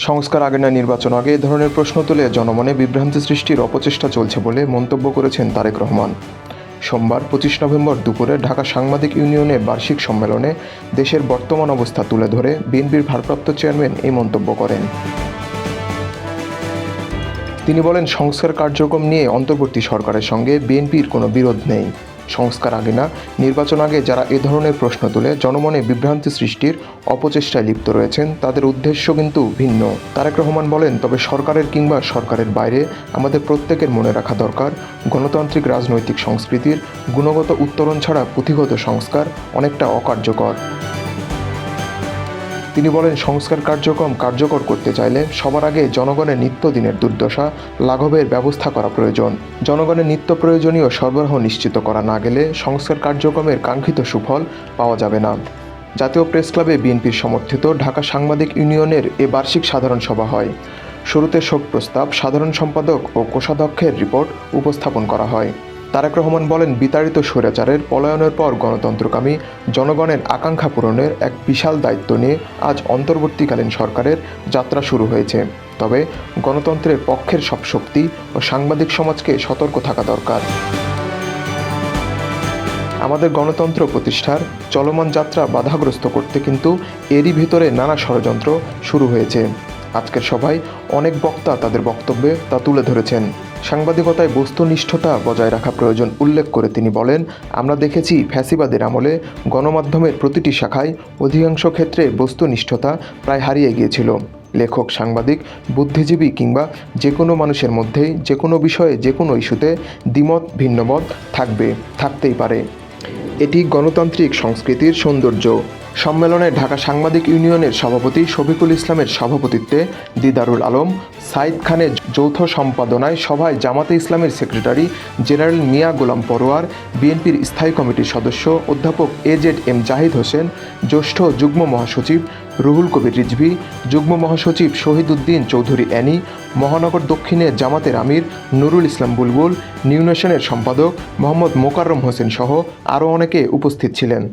সংস্কার আগে না নির্বাচন আগে এ ধরনের প্রশ্ন তুলে জনমনে বিভ্রান্তি সৃষ্টির অপচেষ্টা চলছে বলে মন্তব্য করেছেন তারেক রহমান। সোমবার 25 নভেম্বর দুপুরে ঢাকা সাংবাদিক ইউনিয়নের বার্ষিক সম্মেলনে দেশের বর্তমান অবস্থা তুলে ধরে বিএনপির ভারপ্রাপ্ত চেয়ারম্যান এই মন্তব্য করেন। তিনি বলেন, সংস্কার কার্যক্রম নিয়ে অন্তর্বর্তী সরকারের সঙ্গে বিএনপির কোনো বিরোধ নেই। সংস্কার আগে না নির্বাচন আগে যারা এ ধরনের প্রশ্ন তুলে জনমনে বিভ্রান্তি সৃষ্টির অপচেষ্টায় লিপ্ত রয়েছেন তাদের উদ্দেশ্য কিন্তু ভিন্ন। তারেক রহমান বলেন, তবে সরকারের কিংবা সরকারের বাইরে আমাদের প্রত্যেকের মনে রাখা দরকার, গণতান্ত্রিক রাজনৈতিক সংস্কৃতির গুণগত উত্তরণ ছাড়া পুঁথিগত সংস্কার অনেকটা অকার্যকর। তিনি বলেন, সংস্কার কার্যক্রম কার্যকর করতে চাইলে সবার আগে জনগণের নিত্যদিনের দুর্দশা লাঘবের ব্যবস্থা করা প্রয়োজন। জনগণের নিত্য প্রয়োজনীয় সরবরাহ নিশ্চিত করা না গেলে সংস্কার কার্যক্রমের কাঙ্ক্ষিত সুফল পাওয়া যাবে না। জাতীয় প্রেস ক্লাবে বিএনপির সমর্থিত ঢাকা সাংবাদিক ইউনিয়নের এ বার্ষিক সাধারণ সভা হয়। শুরুতে শোক প্রস্তাব, সাধারণ সম্পাদক ও কোষাধ্যক্ষের রিপোর্ট উপস্থাপন করা হয়। তারেক রহমান বলেন, বিতাড়িত স্বৈরাচারের পলায়নের পর গণতন্ত্রকামী জনগণের আকাঙ্ক্ষা পূরণের এক বিশাল দায়িত্ব নিয়ে আজ অন্তর্বর্তীকালীন সরকারের যাত্রা শুরু হয়েছে। তবে গণতন্ত্রের পক্ষের সব শক্তি ও সাংবাদিক সমাজকে সতর্ক থাকা দরকার। আমাদের গণতন্ত্র প্রতিষ্ঠার চলমান যাত্রা বাধাগ্রস্ত করতে কিন্তু এরই ভিতরে নানা ষড়যন্ত্র শুরু হয়েছে। আজকের সভায় অনেক বক্তা তাদের বক্তব্যে তা তুলে ধরেছেন। সাংবাদিকতায় বস্তুনিষ্ঠতা বজায় রাখা প্রয়োজন উল্লেখ করে তিনি বলেন, আমরা দেখেছি ফ্যাসিবাদের আমলে গণমাধ্যমের প্রতিটি শাখায় অধিকাংশ ক্ষেত্রে বস্তুনিষ্ঠতা প্রায় হারিয়ে গিয়েছিল। লেখক, সাংবাদিক, বুদ্ধিজীবী কিংবা যে কোনো মানুষের মধ্যেই যে কোনো বিষয়ে যে কোনো ইস্যুতে দ্বিমত ভিন্নমত থাকতেই পারে। এটি গণতান্ত্রিক সংস্কৃতির সৌন্দর্য। সম্মেলনে ঢাকা সাংবাদিক ইউনিয়নের সভাপতি শফিকুল ইসলামের সভাপতিত্বে দিদারুল আলম, সাইদ খানের যৌথ সম্পাদনায় সভায় জামাতে ইসলামের সেক্রেটারি জেনারেল মিয়া গোলাম পরোয়ার, বিএনপির স্থায়ী কমিটির সদস্য অধ্যাপক AZM জাহিদ হোসেন, জ্যেষ্ঠ যুগ্ম মহাসচিব রুহুল কবির রিজভী, যুগ্ম মহাসচিব শহীদ উদ্দিন চৌধুরী অ্যানি, মহানগর দক্ষিণের জামাতের আমির নুরুল ইসলাম বুলবুল, নিউ নেশনের সম্পাদক মোহাম্মদ মোকাররম হোসেন সহ আরও অনেকে উপস্থিত ছিলেন।